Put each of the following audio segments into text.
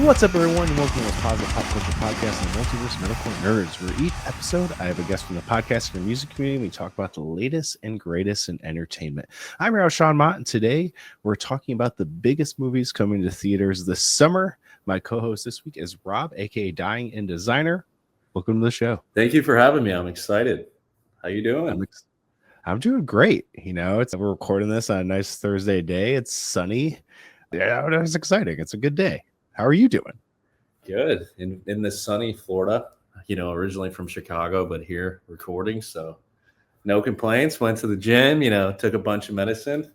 What's up, everyone, and welcome to the Positive Pop Culture Podcast and the Multiverse Metalcore Nerds, where each episode I have a guest from the podcast and music community, and we talk about the latest and greatest in entertainment. I'm your host, Sean Mott, and today we're talking about the biggest movies coming to theaters this summer. My co-host this week is Rob, aka Dying and Designer. Welcome to the show. Thank you for having me. I'm excited. How you doing? I'm doing great. We're recording this on a nice Thursday day. It's sunny. Yeah, it's exciting. It's a good day. How are you doing? Good. In the sunny Florida, originally from Chicago, but here recording. So no complaints. Went to the gym, took a bunch of medicine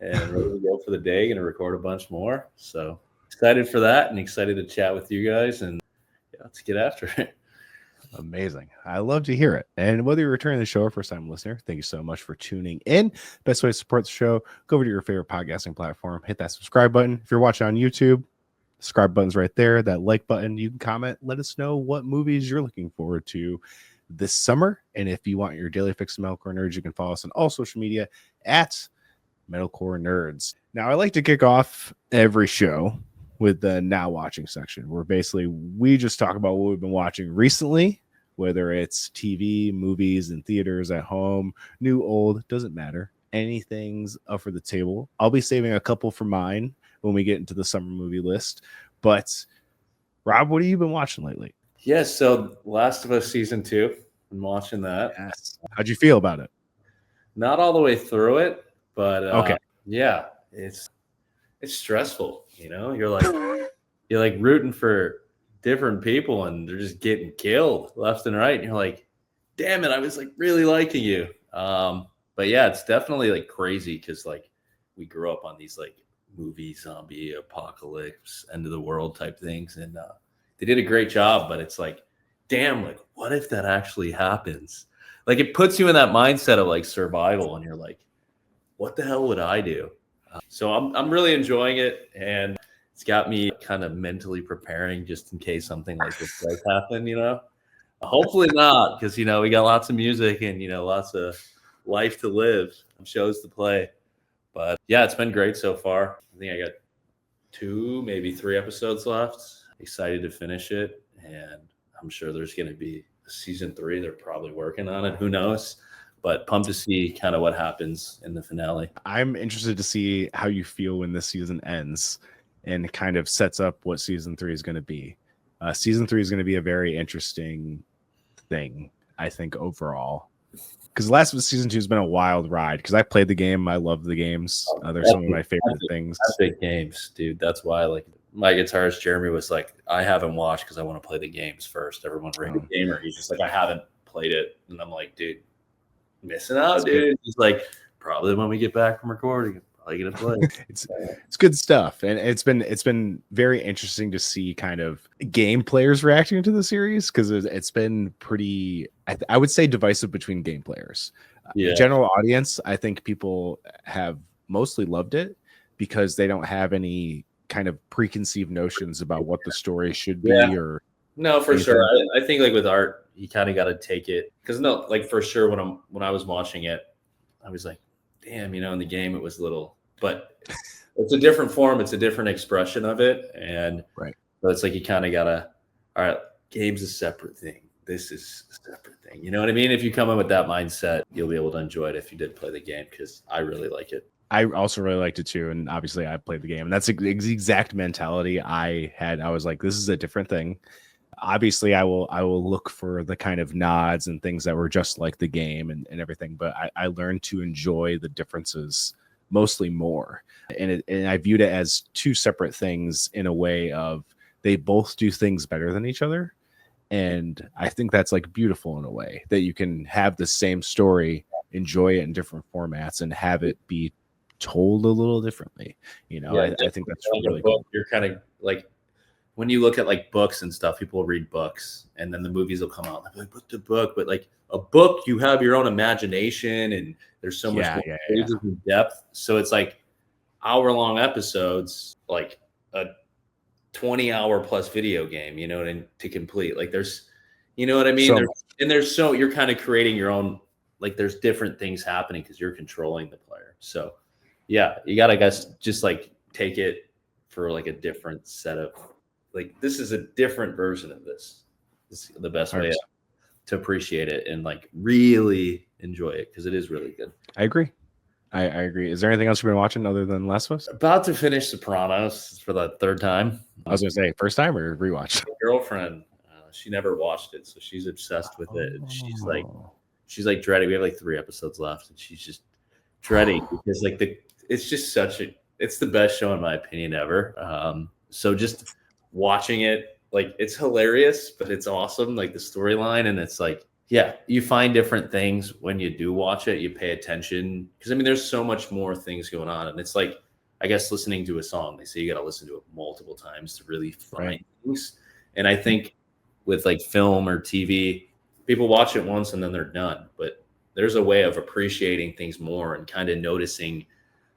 and ready to go for the day. Going to record a bunch more. So excited for that and excited to chat with you guys. And let's get after it. Amazing. I love to hear it. And whether you're returning the show or first time listener, thank you so much for tuning in. Best way to support the show, go over to your favorite podcasting platform, hit that subscribe button. If you're watching on YouTube, subscribe button's right there. That like button, you can comment. Let us know what movies you're looking forward to this summer. And if you want your daily fix of Metalcore Nerds, you can follow us on all social media at Metalcore Nerds. Now, I like to kick off every show with the now watching section, where basically we just talk about what we've been watching recently, whether it's TV, movies, and theaters, at home, new, old, doesn't matter. Anything's up for the table. I'll be saving a couple for mine when we get into the summer movie list. But Rob, what have you been watching lately? Yes, so Last of Us season 2. I'm watching that. Yes. How'd you feel about it? Not all the way through it, but okay. Yeah, it's stressful. You're like rooting for different people, and they're just getting killed left and right. And you're like, damn it, I was like really liking you. But yeah, it's definitely like crazy because like we grew up on these like movie, zombie, apocalypse, end of the world type things, and they did a great job. But it's like, damn, like what if that actually happens? Like it puts you in that mindset of like survival, and you're like, what the hell would I do? So I'm really enjoying it, and it's got me kind of mentally preparing just in case something like this does happen. Hopefully not, because we got lots of music and lots of life to live, shows to play. But yeah, it's been great so far. I think I got 2, maybe 3 episodes left. Excited to finish it. And I'm sure there's going to be a season 3. They're probably working on it. Who knows? But pumped to see kind of what happens in the finale. I'm interested to see how you feel when this season ends and kind of sets up what season 3 is going to be. Season 3 is going to be a very interesting thing, I think, overall. Because the last of season 2 has been a wild ride. Because I played the game, I love the games. They're some of my favorite things. Epic games, dude. That's why, like, my guitarist Jeremy was like, I haven't watched because I want to play the games first. Everyone's rated gamer. He's just like, I haven't played it, and I'm like, dude, missing out, dude. He's like, probably when we get back from recording, I'm probably gonna play. It's good stuff, and it's been very interesting to see kind of game players reacting to the series, because it's been pretty, I would say, divisive between game players. Yeah. General audience, I think people have mostly loved it because they don't have any kind of preconceived notions about what the story should be. Or no, for anything. Sure. I think like with art, you kind of got to take it, because no, like for sure when I was watching it, I was like, damn, in the game it was little, but it's a different form, it's a different expression of it, and right. So it's like you kind of gotta, all right, game's a separate thing. This is a separate thing. You know what I mean? If you come in with that mindset, you'll be able to enjoy it if you did play the game, because I really like it. I also really liked it too, and obviously I played the game, and that's the exact mentality I had. I was like, this is a different thing. Obviously, I will look for the kind of nods and things that were just like the game and everything, but I learned to enjoy the differences mostly more. And I viewed it as 2 separate things in a way of they both do things better than each other. And I think that's like beautiful in a way that you can have the same story, enjoy it in different formats, and have it be told a little differently. I think that's really cool. You're kind of like, when you look at like books and stuff, people will read books and then the movies will come out. Like, what's the book? But like a book, you have your own imagination and there's so much pages and depth. So it's like hour-long episodes, like a 20-hour plus video game, to complete. Like there's, you know what I mean? You're kind of creating your own, like there's different things happening because you're controlling the player. So yeah, you got to just like take it for like a different set of like this is a different version of this. This is the best way 100%. to appreciate it and like really enjoy it because it is really good. I agree. I agree. Is there anything else you've been watching other than Last of Us? About to finish Sopranos for the third time. I was gonna say first time or rewatch. My girlfriend, she never watched it, so she's obsessed with it. And she's like dreading. We have like 3 episodes left, and she's just dreading because like it's just it's the best show in my opinion ever. So just watching it, like it's hilarious, but it's awesome. Like the storyline, and it's like, yeah, you find different things when you do watch it. You pay attention because I mean, there's so much more things going on, and it's like, I guess listening to a song, they say you got to listen to it multiple times to really find things. And I think with like film or TV, people watch it once and then they're done. But there's a way of appreciating things more and kind of noticing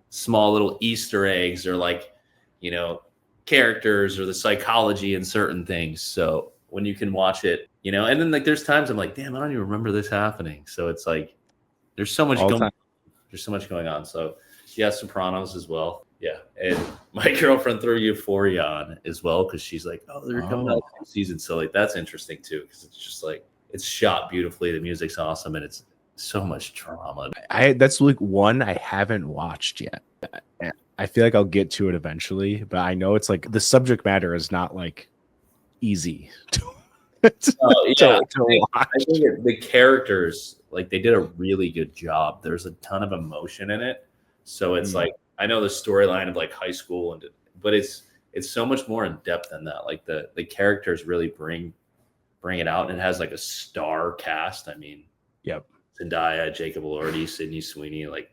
small little Easter eggs or like, you know, characters or the psychology in certain things. So when you can watch it, you know, and then like there's times I'm like, damn, I don't even remember this happening. So it's like there's so much going on. So yeah, Sopranos as well. Yeah. And my girlfriend threw Euphoria on as well because she's like, oh, they're coming out with season. So like that's interesting too, because it's just like it's shot beautifully, the music's awesome, and it's so much drama. That's like one I haven't watched yet. I feel like I'll get to it eventually, but I know it's like the subject matter is not like easy to watch. I think the characters, like they did a really good job. There's a ton of emotion in it. So it's like, I know the storyline of like high school, but it's so much more in depth than that. Like the characters really bring it out, and it has like a star cast. I mean, yep. Zendaya, Jacob Elordi, Sydney Sweeney, like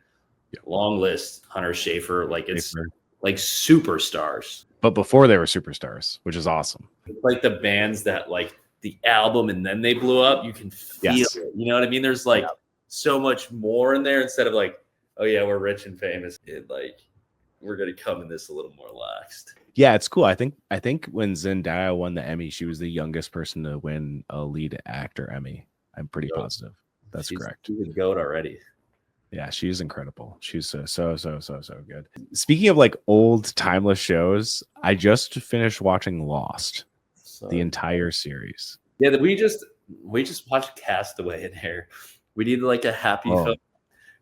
long list, Hunter Schafer, like it's like superstars. But before they were superstars, which is awesome. It's like the bands that like the album and then they blew up, you can feel it. You know what I mean? There's like so much more in there instead of like, oh yeah, we're rich and famous. Like we're gonna come in this a little more laxed. Yeah, it's cool. I think when Zendaya won the Emmy, she was the youngest person to win a lead actor Emmy. I'm pretty positive. That's correct. She's a goat already. Yeah, she's incredible. She's so good. Speaking of like old timeless shows, I just finished watching Lost, the entire series. Yeah, we just watched Castaway in here. We needed like a happy film.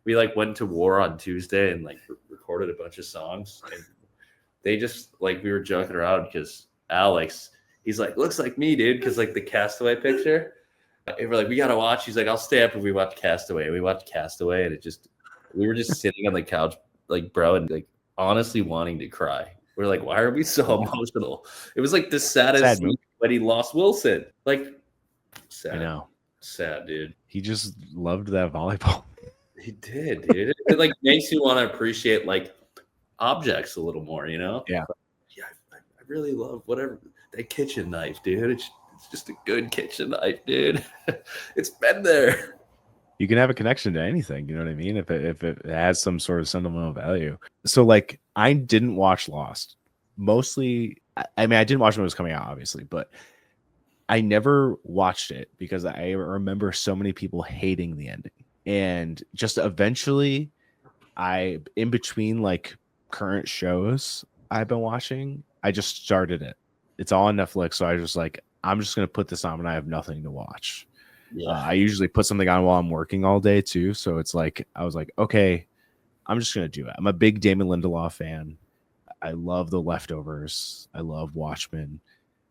We like went to war on Tuesday and like recorded a bunch of songs. And they just like, we were joking around because Alex, he's like, looks like me, dude, because like the Castaway picture. And we're like, we gotta watch. He's like, I'll stay up if we watch Castaway. We watched Castaway, and we were just sitting on the couch, like, bro, and like honestly wanting to cry. We're like, why are we so emotional? It was like the saddest scene when he lost Wilson. Like, sad. I know. Sad, dude. He just loved that volleyball. He did, dude. It like makes you want to appreciate like objects a little more, you know? Yeah. But, yeah, I really love whatever that kitchen knife, dude. It's just a good kitchen knife, dude. It's been there. You can have a connection to anything, you know what I mean? If it has some sort of sentimental value. So like I didn't watch Lost. Mostly, I mean, I didn't watch when it was coming out, obviously, but I never watched it because I remember so many people hating the ending. And just eventually in between like current shows I've been watching, I just started it. It's all on Netflix. So I was just like, I'm just going to put this on when I have nothing to watch. Yeah. I usually put something on while I'm working all day too. So it's like, I was like, okay, I'm just going to do it. I'm a big Damon Lindelof fan. I love The Leftovers. I love Watchmen.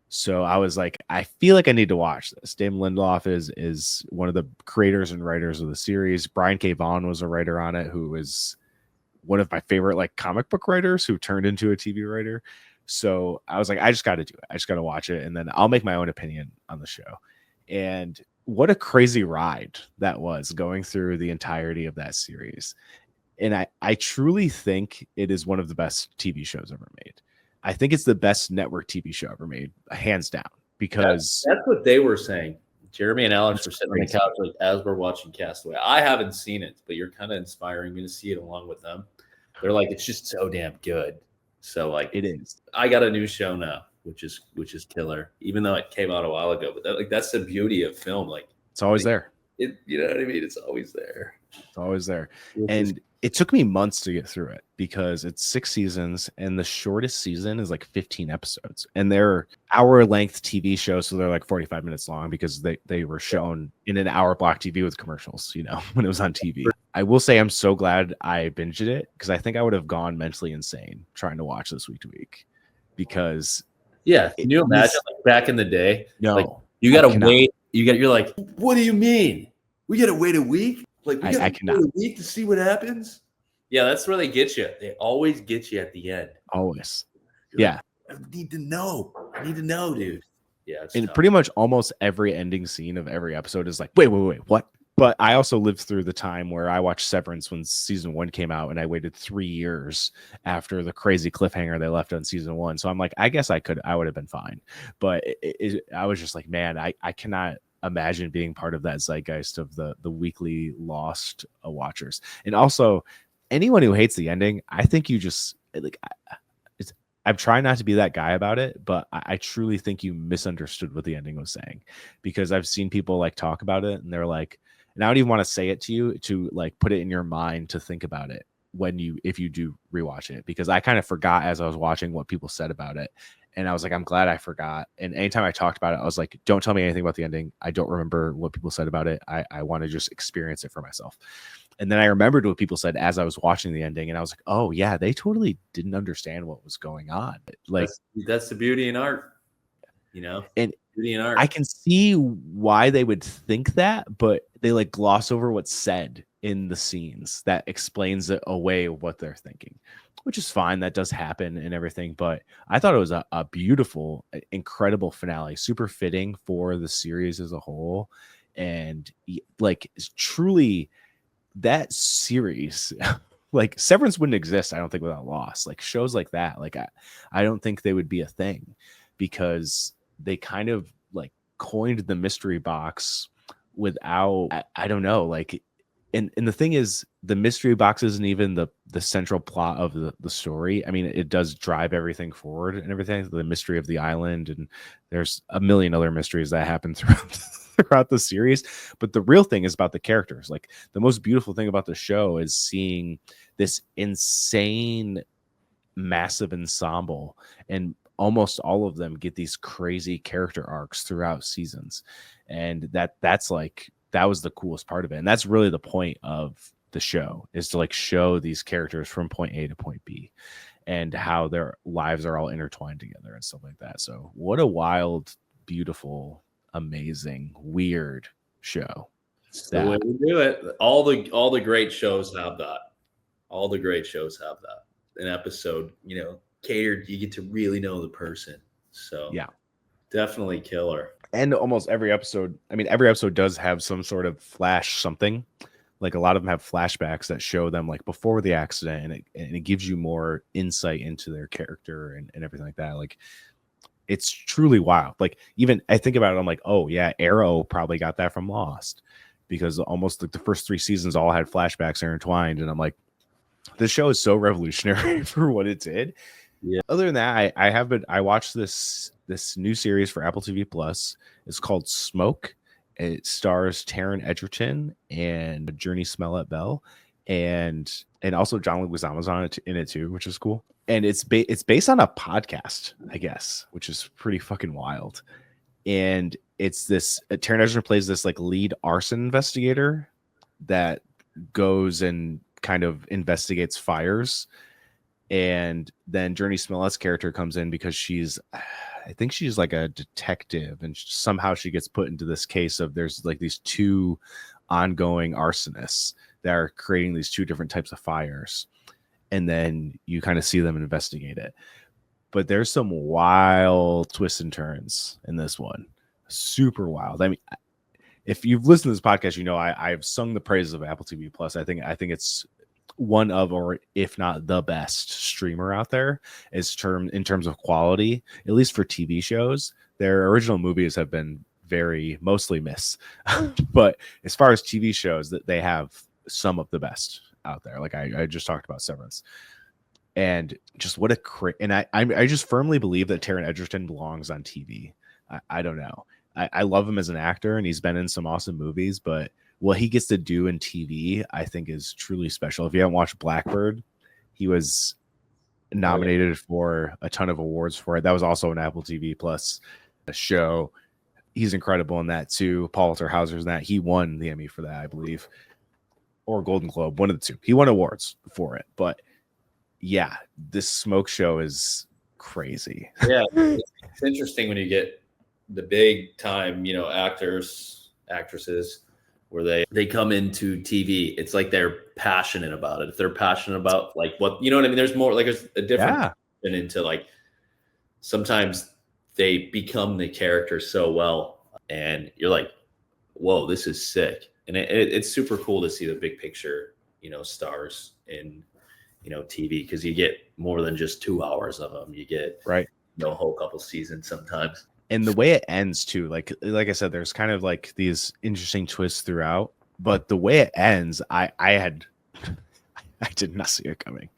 So I was like, I feel like I need to watch this. Damon Lindelof is one of the creators and writers of the series. Brian K. Vaughan was a writer on it, who is one of my favorite like comic book writers who turned into a TV writer. So I was like, I just got to do it. I just got to watch it, and then I'll make my own opinion on the show. And what a crazy ride that was, going through the entirety of that series. And I truly think it is one of the best TV shows ever made. I think it's the best network TV show ever made, hands down, because that's what they were saying. Jeremy and Alex were sitting on the couch like, as we're watching Castaway. I haven't seen it, but you're kind of inspiring me to see it along with them. They're like, it's just so damn good. So like it is. I got a new show now, which is killer, even though it came out a while ago. But that's the beauty of film. Like it's always there. You know what I mean? It's always there. It's always there. And it took me months to get through it because it's 6 seasons and the shortest season is like 15 episodes, and they're hour length TV shows. So they're like 45 minutes long because they were shown in an hour block TV with commercials, when it was on TV. I will say I'm so glad I binged it because I think I would have gone mentally insane trying to watch this week to week because can you imagine like back in the day? No, like you gotta wait. You're like, what do you mean? We gotta wait a week? Like we gotta wait a week to see what happens? Yeah, that's where they get you. They always get you at the end. Always. You're like, I need to know. I need to know, dude. Yeah. And tough. Pretty much almost every ending scene of every episode is like, wait, what? But I also lived through the time where I watched Severance when season 1 came out, and I waited 3 years after the crazy cliffhanger they left on season 1. So I'm like, I guess I would have been fine. But I was just like, man, I cannot imagine being part of that zeitgeist of the weekly Lost watchers. And also, anyone who hates the ending, I think you just like. I'm trying not to be that guy about it, but I truly think you misunderstood what the ending was saying, because I've seen people like talk about it and they're like, and I don't even want to say it to you to like put it in your mind to think about it if you do rewatch it, because I kind of forgot as I was watching what people said about it. And I was like, I'm glad I forgot. And anytime I talked about it, I was like, don't tell me anything about the ending. I don't remember what people said about it. I want to just experience it for myself. And then I remembered what people said as I was watching the ending, and I was like, oh yeah, they totally didn't understand what was going on. Like that's the beauty in art, and beauty in art. I can see why they would think that, but they like gloss over what's said in the scenes that explains it away what they're thinking, which is fine. That does happen and everything. But I thought it was a beautiful, incredible finale, super fitting for the series as a whole. And like truly that series, like Severance wouldn't exist, I don't think, without Lost. Like shows like that, like I don't think they would be a thing, because they kind of like coined the mystery box without, I don't know, like, and the thing is, the mystery box isn't even the central plot of the story. I mean, it does drive everything forward and everything, the mystery of the island, and there's a million other mysteries that happen throughout the series. But the real thing is about the characters. Like the most beautiful thing about the show is seeing this insane, massive ensemble, and almost all of them get these crazy character arcs throughout seasons. And that's like, that was the coolest part of it. And that's really the point of the show, is to like show these characters from point A to point B and how their lives are all intertwined together and stuff like that. So what a wild, beautiful, amazing, weird show. That's the way we do it. All the great shows have that. All the great shows have that. An episode, catered, you get to really know the person. So yeah, definitely killer. And almost every episode, I mean, every episode does have some sort of flash something. Like a lot of them have flashbacks that show them like before the accident, and it gives you more insight into their character and everything like that. Like it's truly wild. Like even I think about it, I'm like, oh yeah, Arrow probably got that from Lost, because almost like the first 3 seasons all had flashbacks intertwined. And I'm like, this show is so revolutionary for what it did. Yeah. Other than that, I watched this new series for Apple TV Plus. It's called Smoke. It stars Taron Egerton and Journey Smollett Bell, and also John Leguizamo's in it too, which is cool. And it's based on a podcast, I guess, which is pretty fucking wild. And it's this Taron Egerton plays this like lead arson investigator that goes and kind of investigates fires. And then Journey Smollett's character comes in because I think she's like a detective, and somehow she gets put into this case of there's like these 2 ongoing arsonists that are creating these 2 different types of fires. And then you kind of see them investigate it. But there's some wild twists and turns in this one. Super wild. I mean, if you've listened to this podcast, I've sung the praises of Apple TV Plus. I think it's one of, or if not the best streamer out there in terms of quality, at least for TV shows. Their original movies have been mostly miss, but as far as TV shows, that they have some of the best out there. Like I just talked about Severance, and just what and I just firmly believe that Taron Egerton belongs on TV. I don't know. I love him as an actor, and he's been in some awesome movies, but what he gets to do in TV, I think, is truly special. If you haven't watched Blackbird, he was nominated for a ton of awards for it. That was also an Apple TV Plus show. He's incredible in that too. Paul Walter Hauser's in that. He won the Emmy for that, I believe, or Golden Globe, one of the two. He won awards for it. But yeah, this Smoke show is crazy. Yeah, it's interesting when you get the big time, actors, actresses, where they come into TV. It's like they're passionate about it. If they're passionate about like what, you know what I mean? There's more, like there's a different into like, sometimes they become the character so well, and you're like, whoa, this is sick. And it's super cool to see the big picture, stars in, TV, because you get more than just 2 hours of them. You get a whole couple seasons sometimes. And the way it ends too, like I said, there's kind of like these interesting twists throughout, but the way it ends, I did not see it coming.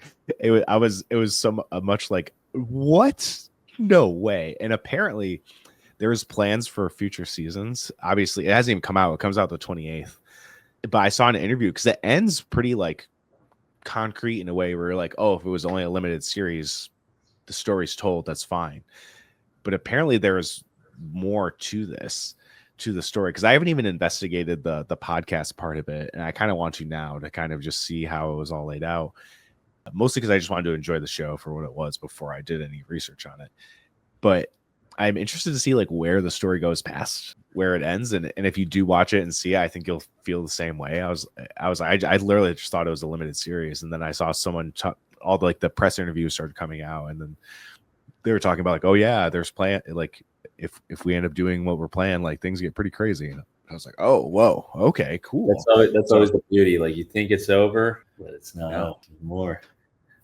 It was so much like, what? No way. And apparently there's plans for future seasons. Obviously it hasn't even come out. It comes out the 28th. But I saw an interview because it ends pretty like concrete in a way where you're like, oh, if it was only a limited series, the story's told, that's fine. But apparently there's more to this, to the story, because I haven't even investigated the podcast part of it, and I kind of want to now to kind of just see how it was all laid out, mostly because I just wanted to enjoy the show for what it was before I did any research on it. But I'm interested to see like where the story goes past where it ends, and if you do watch it and see it, I think you'll feel the same way. I literally just thought it was a limited series, and then I saw someone all the, like the press interviews started coming out, and then they were talking about like, oh yeah, there's plan, like if we end up doing what we're planning, like things get pretty crazy. And I was like, oh whoa, okay, cool. That's always the beauty. Like you think it's over, but it's not more.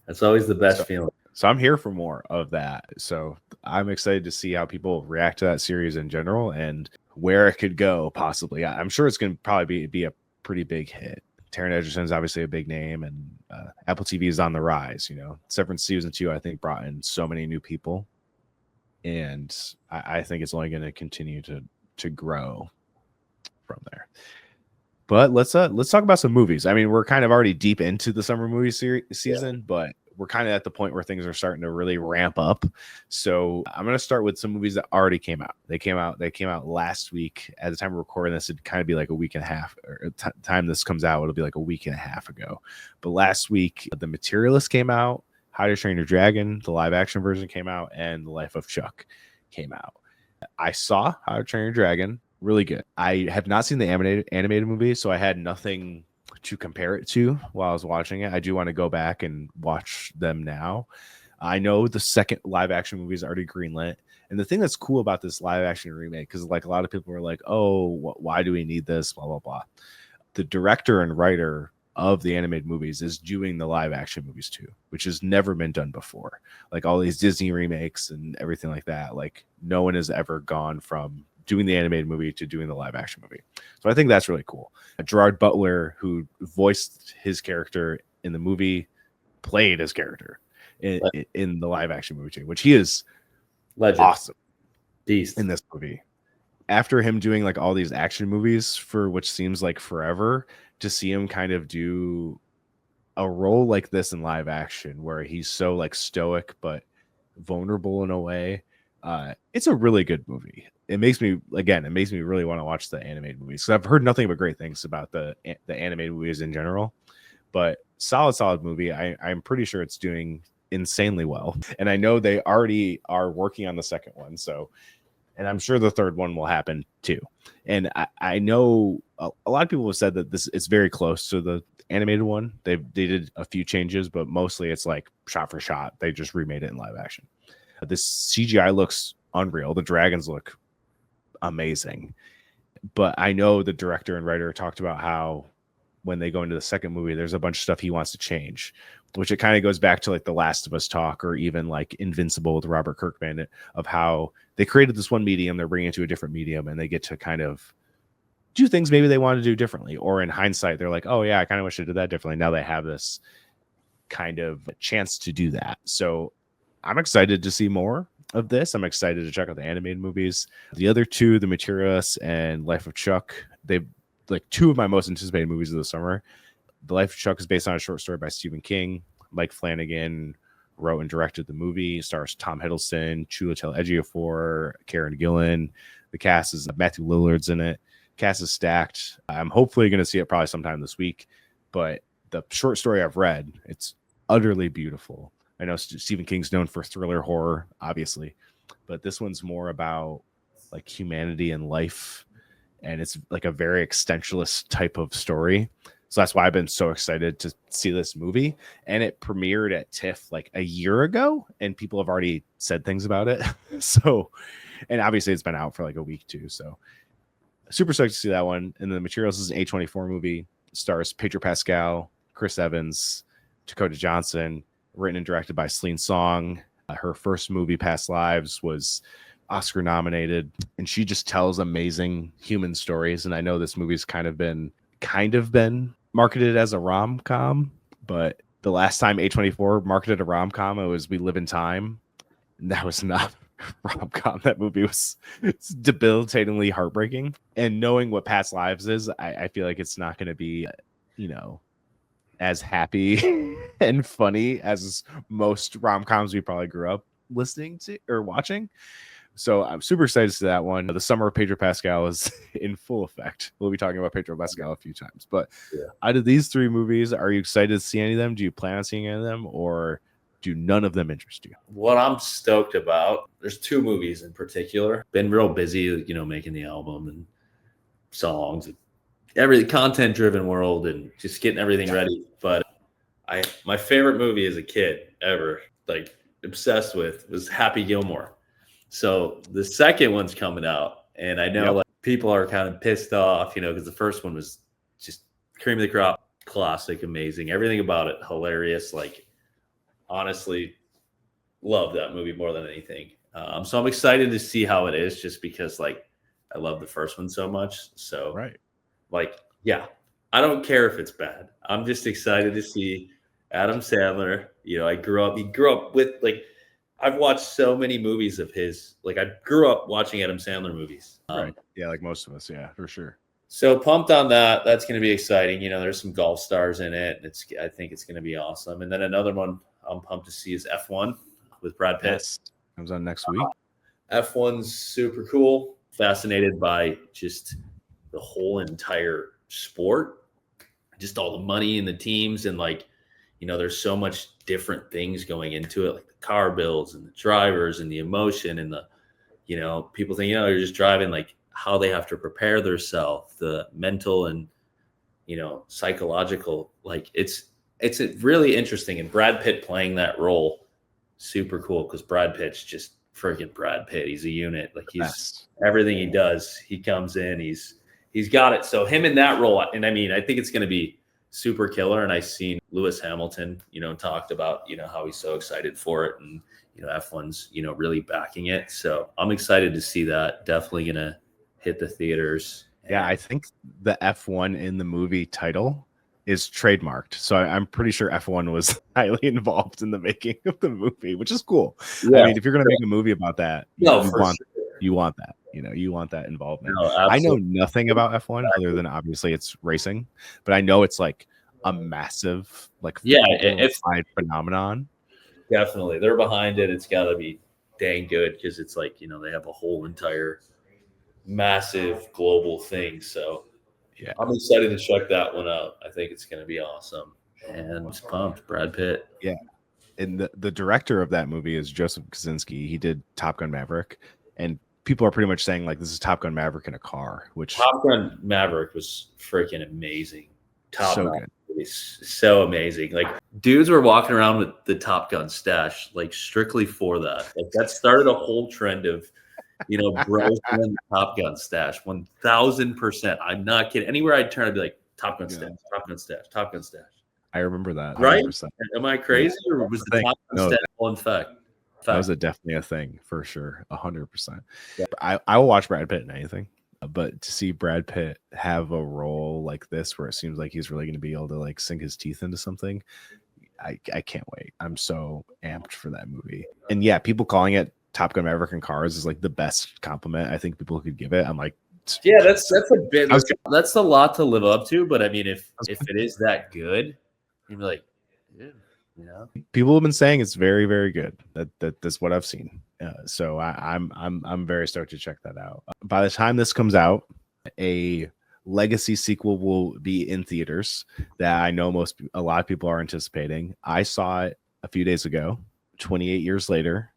That's always the best feeling. So I'm here for more of that. So I'm excited to see how people react to that series in general and where it could go possibly. I'm sure it's going to probably be a pretty big hit. Taron Egerton's obviously a big name, and Apple TV is on the rise. Severance season 2, I think, brought in so many new people, and I think it's only going to continue to grow from there. But let's talk about some movies. I mean, we're kind of already deep into the summer movie season, but we're kind of at the point where things are starting to really ramp up. So I'm going to start with some movies that already came out. They came out last week. At the time of recording this, it'd kind of be like a week and a half, or time this comes out, it'll be like a week and a half ago. But last week, The Materialist came out, How to Train Your Dragon, the live action version came out, and The Life of Chuck came out. I saw How to Train Your Dragon. Really good. I have not seen the animated movie, so I had nothing to compare it to while I was watching it. I do want to go back and watch them now. I know the second live action movie is already greenlit, and the thing that's cool about this live action remake, because like a lot of people were like, oh, why do we need this, blah blah blah. The director and writer of the animated movies is doing the live action movies too, which has never been done before. Like all these Disney remakes and everything like that, like no one has ever gone from doing the animated movie to doing the live action movie. So I think that's really cool. Gerard Butler, who voiced his character in the movie, played his character in the live action movie too, which he is legend, awesome beast in this movie. After him doing like all these action movies for which seems like forever, to see him kind of do a role like this in live action where he's so like stoic but vulnerable in a way, it's a really good movie. It makes me really want to watch the animated movies, because I've heard nothing but great things about the animated movies in general. But solid movie. I'm pretty sure it's doing insanely well, and I know they already are working on the second one. So, and I'm sure the third one will happen too. And I know a lot of people have said that it's very close to the animated one. They did a few changes, but mostly it's like shot for shot. They just remade it in live action. This CGI looks unreal. The dragons look amazing. But I know the director and writer talked about how when they go into the second movie, there's a bunch of stuff he wants to change, which it kind of goes back to like the Last of Us talk, or even like Invincible with Robert Kirkman, of how they created this one medium, they're bringing it to a different medium, and they get to kind of do things maybe they want to do differently. Or in hindsight, they're like, oh yeah, I kind of wish I did that differently. Now they have this kind of chance to do that. So I'm excited to see more of this. I'm excited to check out the animated movies. The other two, The Materialist and Life of Chuck, like two of my most anticipated movies of the summer. The Life of Chuck is based on a short story by Stephen King. Mike Flanagan wrote and directed the movie. It stars Tom Hiddleston, Chiwetel Ejiofor, Karen Gillan. The cast is Matthew Lillard's in it. Cast is stacked. I'm hopefully going to see it probably sometime this week. But the short story I've read, it's utterly beautiful. I know Stephen King's known for thriller horror, obviously, but this one's more about like humanity and life, and it's like a very existentialist type of story. So that's why I've been so excited to see this movie. And it premiered at TIFF like a year ago, and people have already said things about it. So, and obviously it's been out for like a week too. So super stoked to see that one. And the Materials is an A24 movie. It stars Pedro Pascal, Chris Evans, Dakota Johnson, written and directed by Celine Song. Her first movie, Past Lives, was Oscar nominated, and she just tells amazing human stories. And I know this movie's kind of been marketed as a rom-com, but the last time A24 marketed a rom-com, it was We Live in Time, and that was not rom-com. That movie was debilitatingly heartbreaking. And knowing what Past Lives is, I feel like it's not going to be, as happy and funny as most rom-coms we probably grew up listening to or watching. So I'm super excited to see that one. The summer of Pedro Pascal is in full effect. We'll be talking about Pedro Pascal a few times. But out of these three movies, are you excited to see any of them? Do you plan on seeing any of them, or do none of them interest you? What I'm stoked about, there's two movies in particular. Been real busy, making the album and songs and every content-driven world and just getting everything ready. But my favorite movie as a kid ever, like obsessed with, was Happy Gilmore. So the second one's coming out, and I know like people are kind of pissed off, because the first one was just cream of the crop, classic, amazing, everything about it hilarious. Like, honestly, love that movie more than anything. So I'm excited to see how it is, just because like I love the first one so much. So I don't care if it's bad. I'm just excited to see Adam Sandler. He grew up with like. I've watched so many movies of his. Like, I grew up watching Adam Sandler movies. Right. Yeah, like most of us. Yeah, for sure. So pumped on that. That's going to be exciting. There's some golf stars in it. I think it's going to be awesome. And then another one I'm pumped to see is F1 with Brad Pitt. Yes. Comes on next week. F1's super cool. Fascinated by just the whole entire sport, just all the money and the teams, and like, there's so much different things going into it, like the car builds and the drivers and the emotion and the, people think, you're just driving, like how they have to prepare themselves, the mental and, psychological, like it's really interesting. And Brad Pitt playing that role, super cool, because Brad Pitt's just freaking Brad Pitt. He's a unit. Like, he's everything he does, he comes in, he's got it. So him in that role, and I mean, I think it's going to be super killer. And I seen Lewis Hamilton, talked about, how he's so excited for it, and, F1's, really backing it. So I'm excited to see that. Definitely going to hit the theaters. Yeah, I think the F1 in the movie title is trademarked. So I'm pretty sure F1 was highly involved in the making of the movie, which is cool. Yeah, I mean, if you're going to make a movie about that, you want that. You want that involvement. No, I know nothing about F1 other than obviously it's racing, but I know it's like a massive, like, it's phenomenon. Definitely, they're behind it. It's got to be dang good, because it's like, they have a whole entire massive global thing. So yeah, I'm excited to check that one out. I think it's going to be awesome, and I'm pumped. Brad Pitt. Yeah, and the director of that movie is Joseph Kosinski. He did Top Gun Maverick, and people are pretty much saying like this is Top Gun Maverick in a car, which Top Gun Maverick was freaking amazing. Good. So amazing. Like, dudes were walking around with the Top Gun stash, like strictly for that. Like, that started a whole trend of, bros in Top Gun stash. 1000%. I'm not kidding. Anywhere I'd turn, I'd be like, Top Gun stash, Top Gun stash, Top Gun stash. I remember that. 100%. Right? Am I crazy, or was the Top Gun stash in fact? That was definitely a thing for sure. 100%. Yeah. I will watch Brad Pitt in anything, but to see Brad Pitt have a role like this, where it seems like he's really going to be able to like sink his teeth into something, I can't wait. I'm so amped for that movie. And yeah, people calling it Top Gun Maverick in cars is like the best compliment I think people could give it. I'm like, Yeah, that's a bit. I was That's a lot to live up to. But I mean, if was- it is that good, you'd be like, yeah, you know. people have been saying it's very, very good. That's what I've seen. So I'm very stoked to check that out. By the time this comes out, a legacy sequel will be in theaters that I know a lot of people are anticipating. I saw it a few days ago. 28 years later,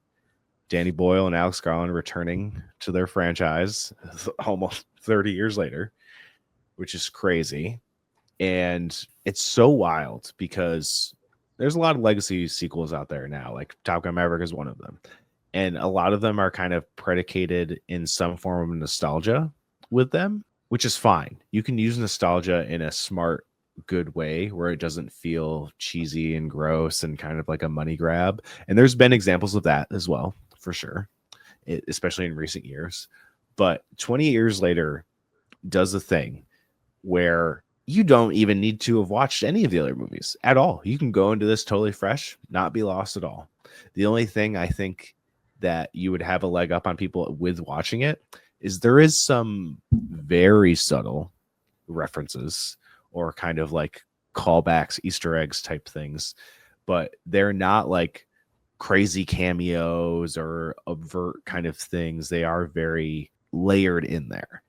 Danny Boyle and Alex Garland returning to their franchise almost 30 years later, which is crazy. And it's so wild because there's a lot of legacy sequels out there now. Like Top Gun Maverick is one of them. And a lot of them are kind of predicated in some form of nostalgia with them, which is fine. You can use nostalgia in a smart, good way where it doesn't feel cheesy and gross and kind of like a money grab. And there's been examples of that as well, for sure, especially in recent years. But 20 years later does a thing where you don't even need to have watched any of the other movies at all. You can go into this totally fresh, not be lost at all. The only thing I think that you would have a leg up on people with watching it is there is some very subtle references or kind of like callbacks, Easter eggs type things, but they're not like crazy cameos or overt kind of things. They are very layered in there,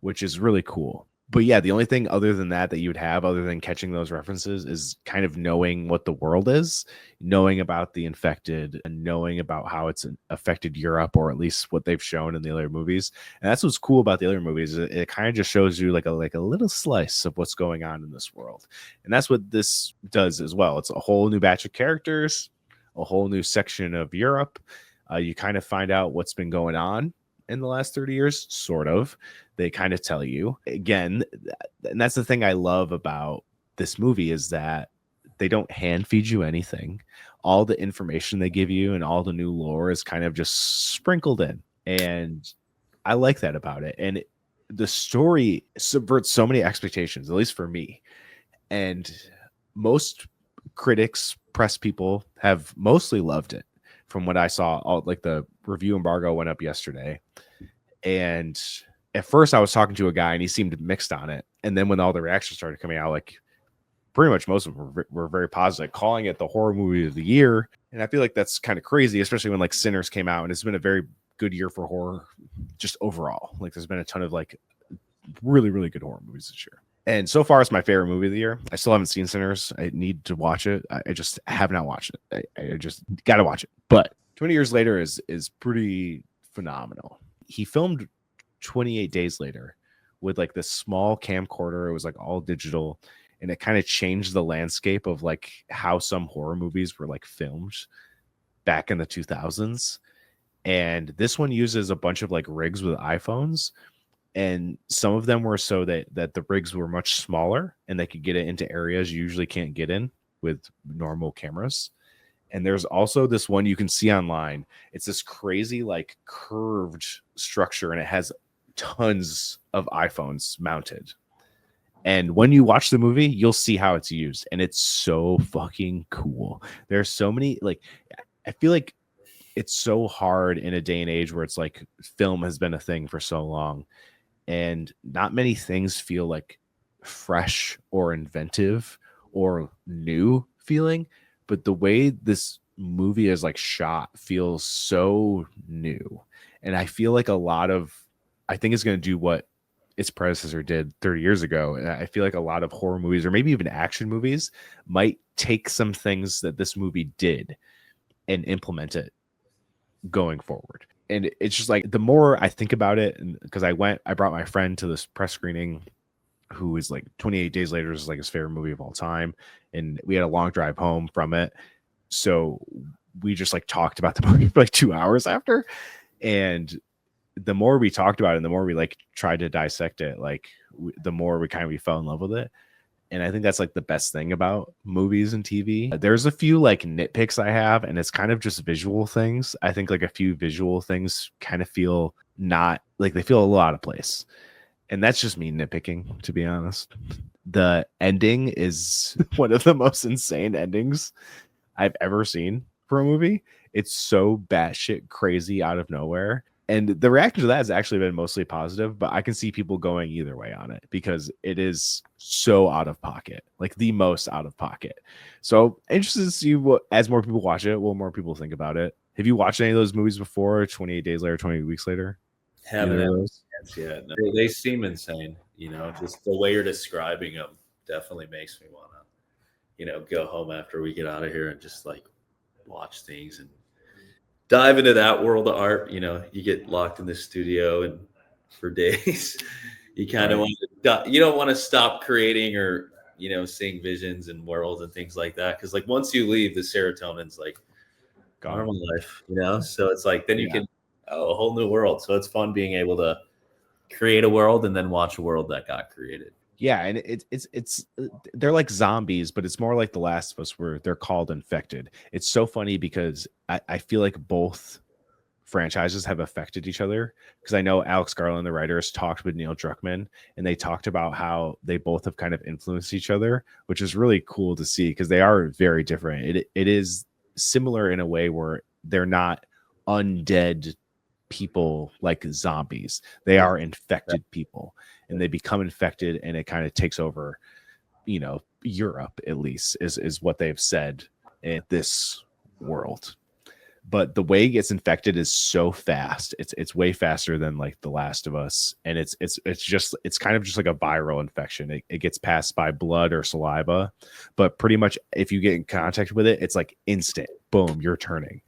which is really cool. But yeah, the only thing other than that you would have other than catching those references is kind of knowing what the world is, knowing about the infected and knowing about how it's affected Europe, or at least what they've shown in the other movies. And that's what's cool about the other movies. It kind of just shows you like a little slice of what's going on in this world. And that's what this does as well. It's a whole new batch of characters, a whole new section of Europe. You kind of find out what's been going on in the last 30 years, sort of. They kind of tell you again, and that's the thing I love about this movie is that they don't hand feed you anything. All the information they give you and all the new lore is kind of just sprinkled in, and I like that about it. And the story subverts so many expectations, at least for me. And most critics, press people have mostly loved it. From what I saw, all like the review embargo went up yesterday, and at first I was talking to a guy and he seemed mixed on it. And then when all the reactions started coming out, like pretty much most of them were very positive, calling it the horror movie of the year. And I feel like that's kind of crazy, especially when like Sinners came out, and it's been a very good year for horror just overall. Like there's been a ton of like really, really good horror movies this year. And so far, it's my favorite movie of the year. I still haven't seen Sinners. I need to watch it. I just have not watched it. I just got to watch it. But 20 years later is pretty phenomenal. He filmed 28 days later with like this small camcorder. It was like all digital, and it kind of changed the landscape of like how some horror movies were like filmed back in the 2000s. And this one uses a bunch of like rigs with iPhones, and some of them were so that the rigs were much smaller and they could get it into areas you usually can't get in with normal cameras. And there's also this one you can see online. It's this crazy like curved structure, and it has tons of iPhones mounted. And when you watch the movie, you'll see how it's used, and it's so fucking cool. There's so many like I feel like it's so hard in a day and age where it's like film has been a thing for so long, and not many things feel like fresh or inventive or new feeling. But the way this movie is like shot feels so new, and I feel like I think it's going to do what its predecessor did 30 years ago. And I feel like a lot of horror movies, or maybe even action movies, might take some things that this movie did and implement it going forward. And it's just like the more I think about it, and because I brought my friend to this press screening who is like 28 Days Later is like his favorite movie of all time, and we had a long drive home from it, so we just like talked about the movie for like 2 hours after. And the more we talked about it and the more we like tried to dissect it, like the more we fell in love with it. And I think that's like the best thing about movies and TV. There's a few like nitpicks I have, and it's kind of just visual things. I think like a few visual things kind of feel not like they feel a little out of place. And that's just me nitpicking, to be honest. The ending is one of the most insane endings I've ever seen for a movie. It's so batshit crazy out of nowhere And the reaction to that has actually been mostly positive, but I can see people going either way on it because it is so out of pocket, like the most out of pocket. So interested to see what, as more people watch it, what more people think about it. Have you watched any of those movies before? 28 Days Later, 28 Weeks Later? Haven't Either had of a those? chance yet. No, they seem insane. Just the way you're describing them definitely makes me want to, go home after we get out of here and just like watch things and dive into that world of art. You get locked in the studio and for days, you kind of Right. want to, you don't want to stop creating or, seeing visions and worlds and things like that. Cause like once you leave, the serotonin's like Gone. normal life. So it's like, then you Yeah. can, a whole new world. So it's fun being able to create a world and then watch a world that got created. Yeah, and it's they're like zombies, but it's more like The Last of Us where they're called infected. It's so funny because I feel like both franchises have affected each other because I know Alex Garland, the writer, has talked with Neil Druckmann and they talked about how they both have kind of influenced each other, which is really cool to see because they are very different. It is similar in a way where they're not undead people like zombies. They are infected people and they become infected and it kind of takes over, Europe at least is what they've said in this world. But the way it gets infected is so fast. It's way faster than like The Last of Us. And it's kind of just like a viral infection. It gets passed by blood or saliva, but pretty much if you get in contact with it, it's like instant. Boom, you're turning.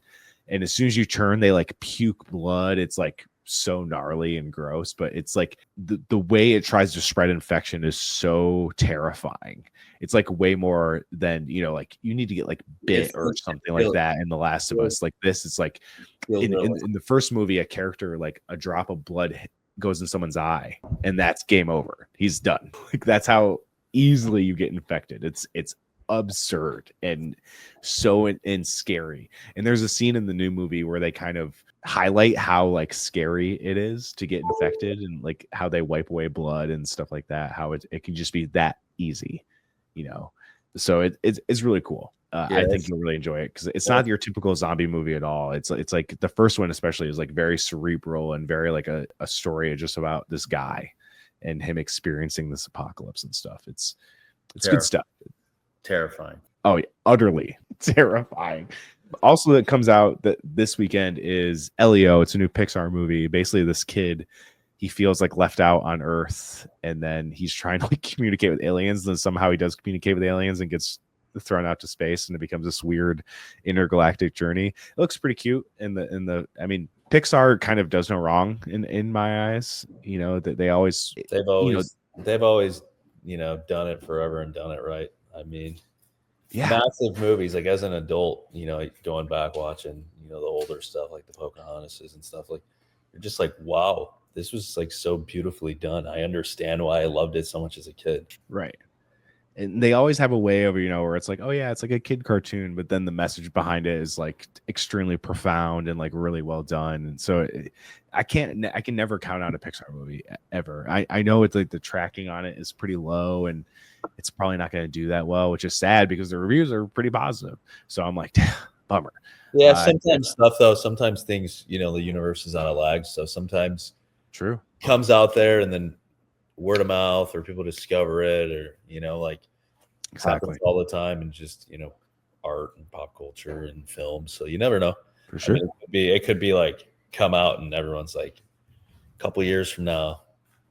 And as soon as you turn, they like puke blood. It's like so gnarly and gross, but it's like the way it tries to spread infection is so terrifying. It's like way more than, like you need to get like bit or something like that in The Last of Us. Like this, it's like in the first movie, a character, like a drop of blood goes in someone's eye and that's game over. He's done. Like that's how easily you get infected. It's absurd and so and scary. And there's a scene in the new movie where they kind of highlight how like scary it is to get infected and like how they wipe away blood and stuff like that, how it can just be that easy, so it's really cool. I think you'll really enjoy it because it's not your typical zombie movie at all. It's like the first one especially is like very cerebral and very like a story just about this guy and him experiencing this apocalypse and stuff. It's good stuff. Terrifying. Oh, utterly terrifying. Also, that comes out that this weekend is Elio. It's a new Pixar movie. Basically, this kid, he feels like left out on Earth, and then he's trying to like communicate with aliens, and somehow he does communicate with aliens and gets thrown out to space, and it becomes this weird intergalactic journey. It looks pretty cute. I mean, Pixar kind of does no wrong in my eyes. That they've always done it forever and done it right. I mean, yeah, massive movies. Like as an adult, going back watching, the older stuff like the Pocahontas and stuff, like you're just like, wow, this was like so beautifully done. I understand why I loved it so much as a kid. Right. And they always have a way of, where it's like, oh yeah, it's like a kid cartoon, but then the message behind it is like extremely profound and like really well done. And so I can never count out a Pixar movie ever. I know it's like the tracking on it is pretty low and it's probably not going to do that well, which is sad because the reviews are pretty positive. So I'm like, bummer. Yeah, sometimes things, the universe is on a lag. So sometimes true comes out there and then word of mouth or people discover it or, like exactly happens all the time and just, art and pop culture and film. So you never know. For sure. I mean, it could be like come out and everyone's like a couple years from now,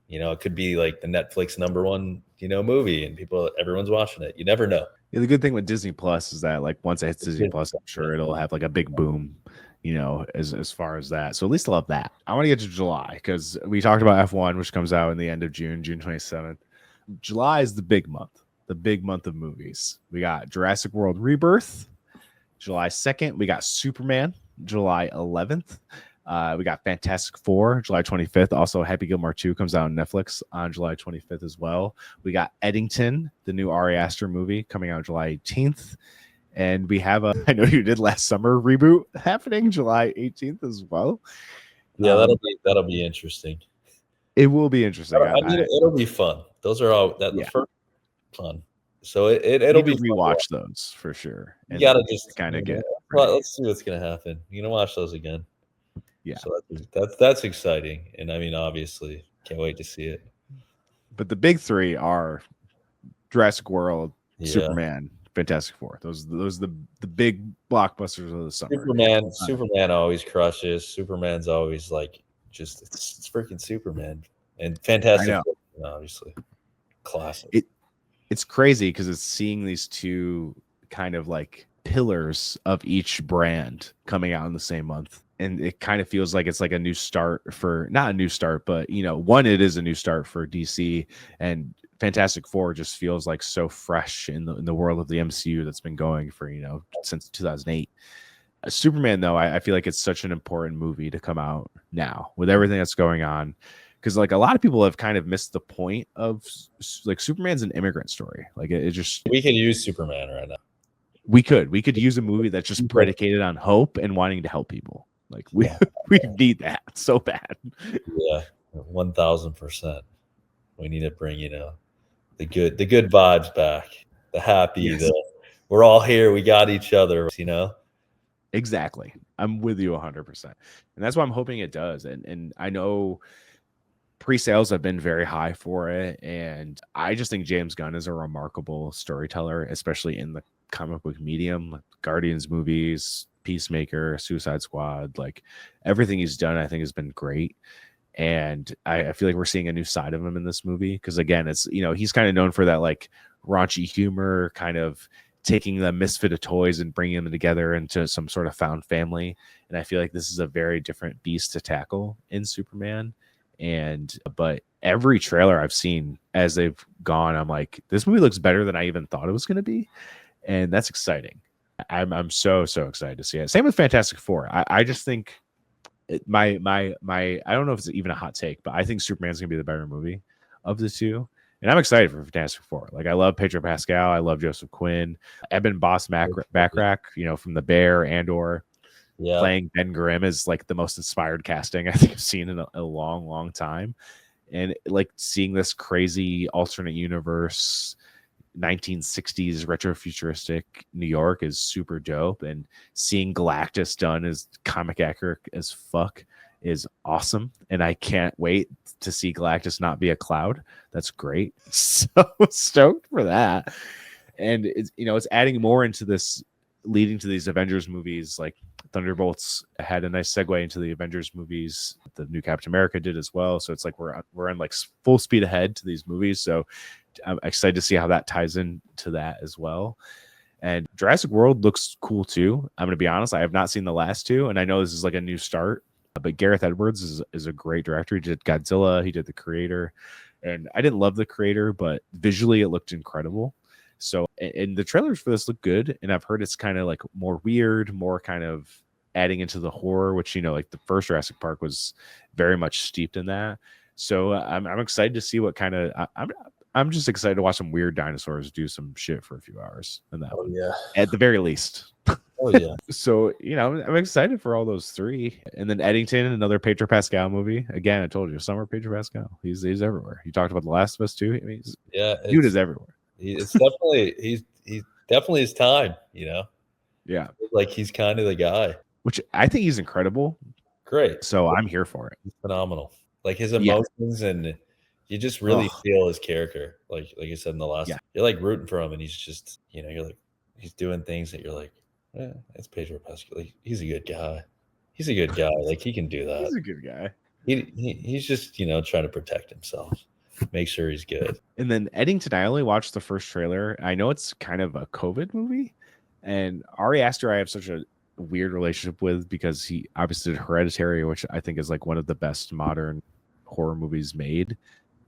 it could be like the Netflix #1, movie and everyone's watching it. You never know. Yeah, the good thing with Disney Plus is that like once it hits Disney Plus, I'm sure it'll have like a big boom, as far as that. So at least I love that. I want to get to July because we talked about F1, which comes out in the end of June 27th. July is the big month of movies. We got Jurassic World Rebirth, July 2nd. We got Superman, July 11th. We got Fantastic Four, July 25th. Also, Happy Gilmore 2 comes out on Netflix on July 25th as well. We got Eddington, the new Ari Aster movie, coming out July 18th. And we have I Know You Did Last Summer reboot happening July 18th as well. Yeah, that'll be interesting. It will be interesting. It'll be fun. Those are all the first fun. So it'll be rewatch those for sure. You gotta just kind of get. Well, let's see what's gonna happen. Watch those again. Yeah. So that's exciting, and I mean, obviously, can't wait to see it. But the big three are Jurassic World, Yeah, Superman, Fantastic Four. Those the big blockbusters of the summer. Superman always crushes. Superman's always like just it's freaking Superman, and I Fantastic know Four, obviously classic. it's crazy because it's seeing these two kind of like pillars of each brand coming out in the same month. And it kind of feels like it's like a new start for not a new start, but one, it is a new start for DC, and Fantastic Four just feels like so fresh in the world of the MCU that's been going for since 2008. Superman, though, I feel like it's such an important movie to come out now with everything that's going on, because like a lot of people have kind of missed the point of like Superman's an immigrant story. Like it just We can use Superman right now. we could use a movie that's just predicated on hope and wanting to help people. Like we Yeah. we need that so bad. Yeah, 1000%. We need to bring the good vibes back, the happy, Yes. we're all here, we got each other. Exactly. I'm with you 100%. And that's why I'm hoping it does. And I know pre-sales have been very high for it, and I just think James Gunn is a remarkable storyteller, especially in the comic book medium. Like Guardians movies, Peacemaker, Suicide Squad, like everything he's done I think has been great. And I feel like we're seeing a new side of him in this movie, because again, it's he's kind of known for that like raunchy humor, kind of taking the misfit of toys and bringing them together into some sort of found family. And I feel like this is a very different beast to tackle in Superman. But every trailer I've seen as they've gone, I'm like, this movie looks better than I even thought it was going to be, and that's exciting. I'm so excited to see it. Same with Fantastic Four. I just think my I don't know if it's even a hot take, but I think Superman's gonna be the better movie of the two. And I'm excited for Fantastic Four. Like I love Pedro Pascal, I love Joseph Quinn, Eben Backrack, from The Bear, Andor, playing Ben Grimm is like the most inspired casting I think I've seen in a long time. And like seeing this crazy alternate universe 1960s retrofuturistic New York is super dope, and seeing Galactus done as comic accurate as fuck is awesome, and I can't wait to see Galactus not be a cloud. That's great. So stoked for that. And it's adding more into this, leading to these Avengers movies. Like Thunderbolts had a nice segue into the Avengers movies. The new Captain America did as well. So it's like we're on like full speed ahead to these movies. So I'm excited to see how that ties into that as well. And Jurassic World looks cool too. I'm going to be honest, I have not seen the last two, and I know this is like a new start. But Gareth Edwards is a great director. He did Godzilla, he did The Creator, and I didn't love The Creator, but visually it looked incredible. So, and the trailers for this look good, and I've heard it's kind of like more weird, more kind of adding into the horror, which like the first Jurassic Park was very much steeped in that. So I'm excited to see what kind of I'm just excited to watch some weird dinosaurs do some shit for a few hours in that one. Yeah, at the very least. oh yeah. So I'm excited for all those three. And then Eddington, another Pedro Pascal movie. Again, I told you, summer Pedro Pascal. He's everywhere. You talked about The Last of Us too. I mean, dude is everywhere. It's definitely he's definitely his time. Yeah, like he's kind of the guy. Which I think he's incredible. Great. So I'm here for it. He's phenomenal. Like his emotions, and you just really feel his character. Like you said in the last, you're like rooting for him, and he's just you're like he's doing things that you're like, it's Pedro Pascal. Like, he's a good guy. He's a good guy. Like he can do that. He's a good guy. He's just trying to protect himself, make sure he's good. And then Eddington, I only watched the first trailer. I know it's kind of a COVID movie, and Ari Aster I have such a weird relationship with, because he obviously did Hereditary, which I think is like one of the best modern horror movies made.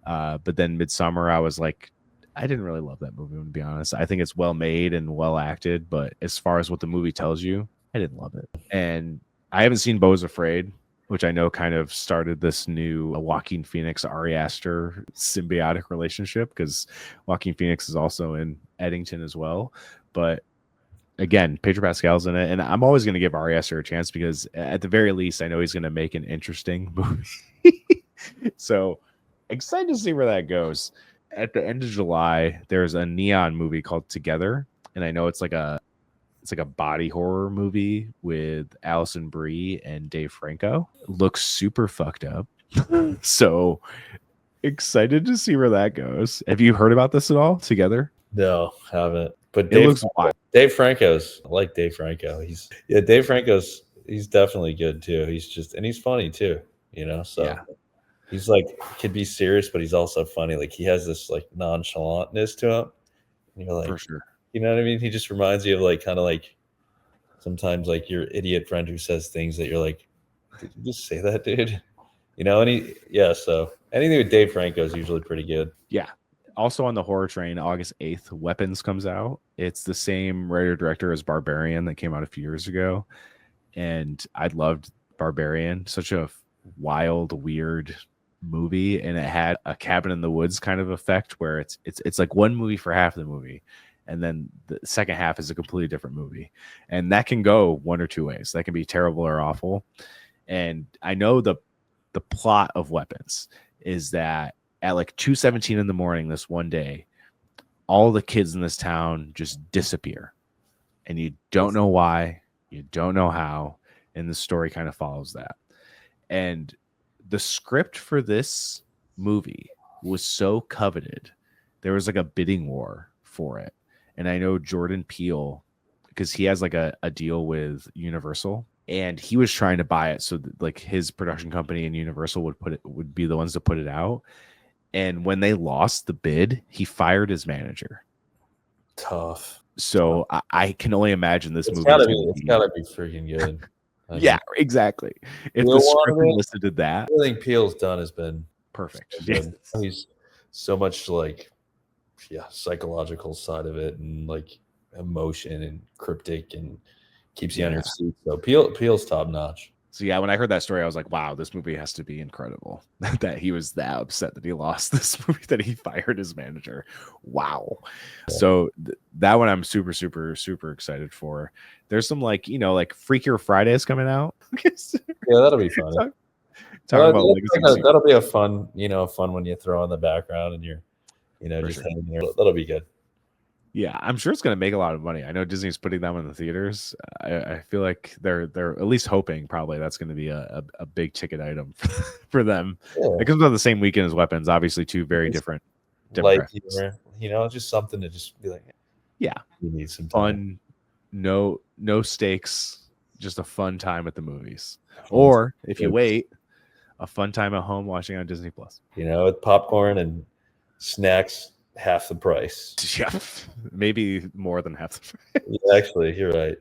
But then Midsummer, I was like, I didn't really love that movie, to be honest. I think it's well made and well acted, but as far as what the movie tells you, I didn't love it. And I haven't seen Beau's Afraid, which I know kind of started this new Joaquin Phoenix, Ari Aster symbiotic relationship, because Joaquin Phoenix is also in Eddington as well. But again, Pedro Pascal's in it, and I'm always going to give Ari Aster a chance, because at the very least, I know he's going to make an interesting movie. So excited to see where that goes. At the end of July, there's a Neon movie called Together, and I know it's like It's like a body horror movie with Allison Brie and Dave Franco. Looks super fucked up. So excited to see where that goes. Have you heard about this at all together? No, haven't. But It looks wild. Dave Franco's, I like Dave Franco. Dave Franco's, he's definitely good too. He's funny too, so Yeah. he's like, could be serious, but he's also funny. Like he has this like nonchalantness to him. And you're like, For sure. you know what I mean? He just reminds you of like kind of like sometimes like your idiot friend who says things that you're like, did you just say that, dude? So anything with Dave Franco is usually pretty good. Yeah. Also on the horror train, August 8th, Weapons comes out. It's the same writer director as Barbarian that came out a few years ago. And I loved Barbarian. Such a wild, weird movie. And it had a cabin in the woods kind of effect where it's like one movie for half the movie. And then the second half is a completely different movie. And that can go one or two ways. That can be terrible or awful. And I know the plot of Weapons is that at like 2:17 in the morning this one day, all the kids in this town just disappear. And you don't know why, you don't know how, and the story kind of follows that. And the script for this movie was so coveted. There was like a bidding war for it. And I know Jordan Peele, because he has like a deal with Universal, and he was trying to buy it so that like his production company and Universal would be the ones to put it out. And when they lost the bid, he fired his manager. Tough. So I can only imagine this movie. It's gotta be freaking good. Yeah, exactly. If the script listed to that, everything Peele's done has been perfect. So he's so much like, psychological side of it and like emotion and cryptic and keeps you on your seat. So Peele's top notch. So yeah, when I heard that story, I was like, wow, this movie has to be incredible. That he was that upset that he lost this movie, that he fired his manager. Wow. Yeah. So that one I'm super, super, super excited for. There's some like Freakier Fridays coming out. Yeah, that'll be fun. That'll be a fun, fun one you throw in the background and you're, just hanging here. That'll be good. Yeah, I'm sure it's going to make a lot of money. I know Disney's putting them in the theaters. I feel like they're at least hoping probably that's going to be a big ticket item for them. Yeah. It comes on the same weekend as Weapons, obviously two very different. Light humor, just something to just be like, yeah, we need some fun, no stakes, just a fun time at the movies. Or if you wait, a fun time at home watching on Disney Plus. With popcorn and snacks. Half the price. Yeah, maybe more than half the price. Yeah, actually, you're right.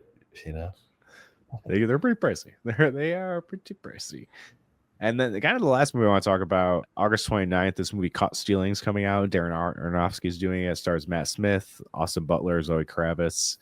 They're pretty pricey. They are pretty pricey. And then kind of the last movie I want to talk about, August 29th, this movie Caught Stealing is coming out. Darren Aronofsky's doing it. It stars Matt Smith, Austin Butler, Zoe Kravitz.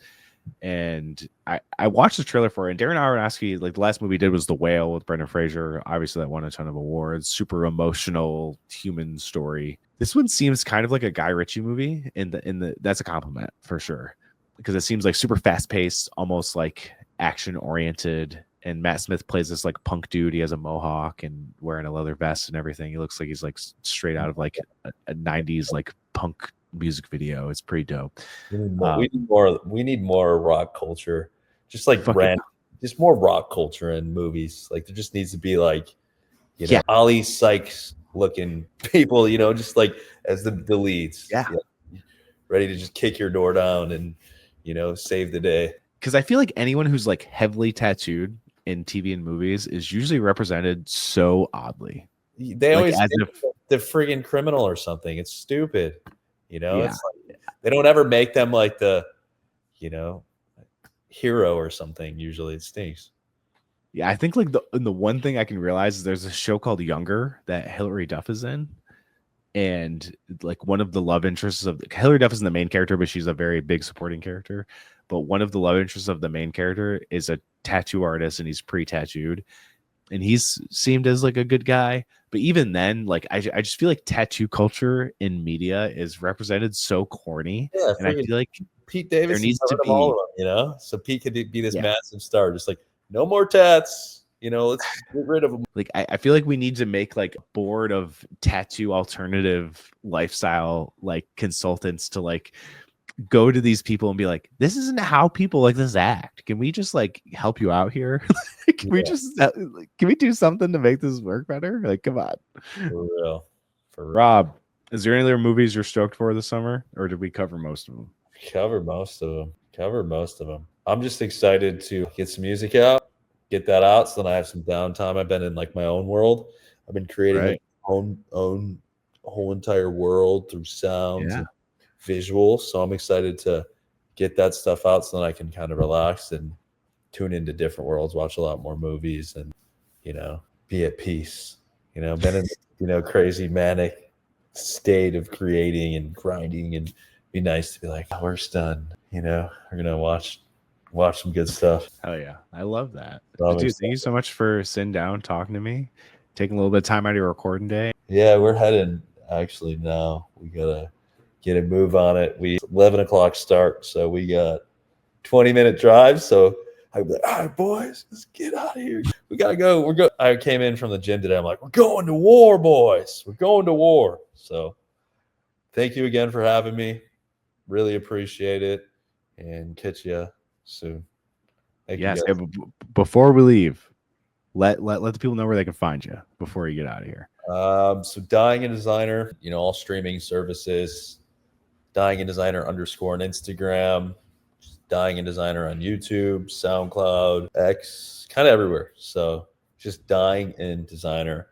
And I watched the trailer for it. And Darren Aronofsky, like the last movie he did was The Whale with Brendan Fraser. Obviously, that won a ton of awards. Super emotional human story. This one seems kind of like a Guy Ritchie movie. That's a compliment for sure, because it seems like super fast paced, almost like action oriented. And Matt Smith plays this like punk dude. He has a mohawk and wearing a leather vest and everything. He looks like he's like straight out of like a 90s like punk music video. It's pretty dope. We need more rock culture, just like just more rock culture in movies. Like there just needs to be like Ali Sykes looking people, just like as the leads, ready to just kick your door down and save the day. Because I feel like anyone who's like heavily tattooed in TV and movies is usually represented so oddly. They always the friggin' criminal or something. It's stupid. It's like, they don't ever make them like the, hero or something. Usually it stinks. Yeah, I think like the one thing I can realize is there's a show called Younger that Hilary Duff is in. And like one of the love interests of Hilary Duff isn't the main character, but she's a very big supporting character. But one of the love interests of the main character is a tattoo artist, and he's pre-tattooed. And he's seemed as like a good guy. But even then, like I just feel like tattoo culture in media is represented so corny. Yeah, and I feel like Pete Davis needs to be all of them, so Pete could be this massive star, just like no more tats. Let's get rid of them. Like I feel like we need to make like a board of tattoo alternative lifestyle like consultants to like go to these people and be like, this isn't how people like this act. Can we just like help you out here? Can we just can we do something to make this work better? Like, come on. For real. For real. Rob, is there any other movies you're stoked for this summer, or did we cover most of them? Cover most of them. Cover most of them. I'm just excited to get some music out, get that out, so then I have some downtime. I've been in like my own world. I've been creating Right. like own whole entire world through sounds Yeah. and visuals. So I'm excited to get that stuff out so then I can kind of relax and tune into different worlds, watch a lot more movies, and be at peace. Been in crazy manic state of creating and grinding, and be nice to be like, oh, we're done. We're gonna watch some good stuff. Hell yeah, I love that, I'm dude. excited. Thank you so much for sitting down, talking to me, taking a little bit of time out of your recording day. Yeah, we're heading actually now. We gotta get a move on it. We 11 o'clock start, so we got 20-minute drive. So I'd be like, all right, boys, let's get out of here. We gotta go. I came in from the gym today. I'm like, we're going to war, boys. We're going to war. So thank you again for having me. Really appreciate it, and catch you soon. Thank you Yes. guys. Before we leave, let the people know where they can find you before you get out of here. So Dying and Designer, all streaming services, Dying and Designer _ on Instagram, Dying and Designer on YouTube, SoundCloud, X, kind of everywhere. So just Dying and Designer.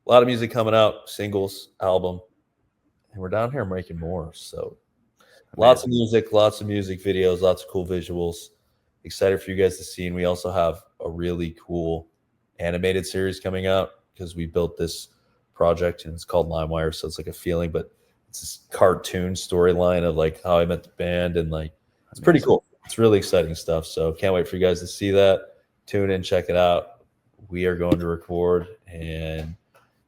A lot of music coming out, singles, album, and we're down here making more. So lots of music videos, lots of cool visuals. Excited for you guys to see. And we also have a really cool animated series coming out because we built this project and it's called LimeWire. So it's like a feeling, but it's this cartoon storyline of like how I met the band, and like it's pretty cool. It's really exciting stuff. So can't wait for you guys to see that. Tune in, check it out. We are going to record, and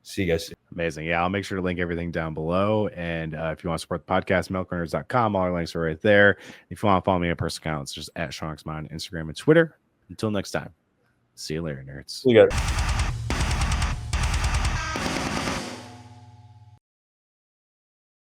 see you guys soon. Amazing. Yeah, I'll make sure to link everything down below. And if you want to support the podcast, metalcorenerds.com, all our links are right there. If you want to follow me on personal accounts, just at SeanXMon on Instagram and Twitter. Until next time, see you later, nerds. See you guys.